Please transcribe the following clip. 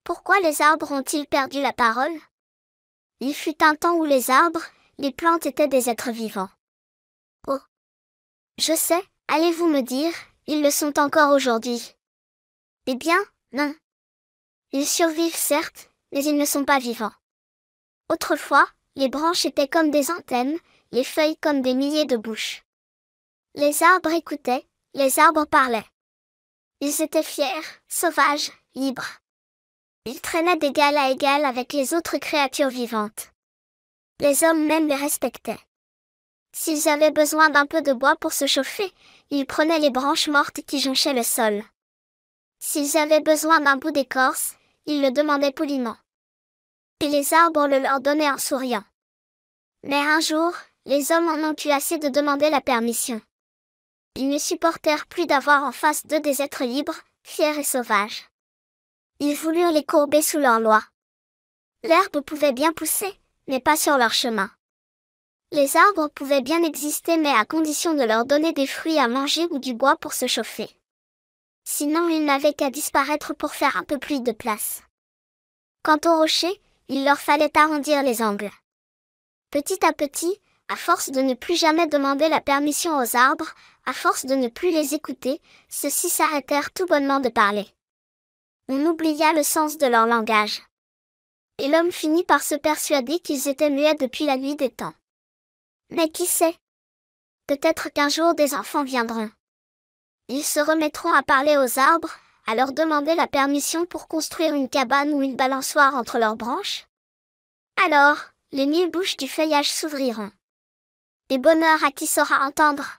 Pourquoi les arbres ont-ils perdu la parole? Il fut un temps où les arbres, les plantes étaient des êtres vivants. Oh! Je sais, allez-vous me dire, ils le sont encore aujourd'hui. Eh bien, non. Ils survivent certes, mais ils ne sont pas vivants. Autrefois, les branches étaient comme des antennes, les feuilles comme des milliers de bouches. Les arbres écoutaient, les arbres parlaient. Ils étaient fiers, sauvages, libres. Ils traînaient d'égal à égal avec les autres créatures vivantes. Les hommes même les respectaient. S'ils avaient besoin d'un peu de bois pour se chauffer, ils prenaient les branches mortes qui jonchaient le sol. S'ils avaient besoin d'un bout d'écorce, ils le demandaient poliment. Et les arbres le leur donnaient en souriant. Mais un jour, les hommes en ont eu assez de demander la permission. Ils ne supportèrent plus d'avoir en face d'eux des êtres libres, fiers et sauvages. Ils voulurent les courber sous leurs lois. L'herbe pouvait bien pousser, mais pas sur leur chemin. Les arbres pouvaient bien exister mais à condition de leur donner des fruits à manger ou du bois pour se chauffer. Sinon ils n'avaient qu'à disparaître pour faire un peu plus de place. Quant aux rochers, il leur fallait arrondir les angles. Petit à petit, à force de ne plus jamais demander la permission aux arbres, à force de ne plus les écouter, ceux-ci s'arrêtèrent tout bonnement de parler. On oublia le sens de leur langage. Et l'homme finit par se persuader qu'ils étaient muets depuis la nuit des temps. Mais qui sait? Peut-être qu'un jour des enfants viendront. Ils se remettront à parler aux arbres, à leur demander la permission pour construire une cabane ou une balançoire entre leurs branches. Alors, les 1000 bouches du feuillage s'ouvriront. Et bonheur à qui saura entendre.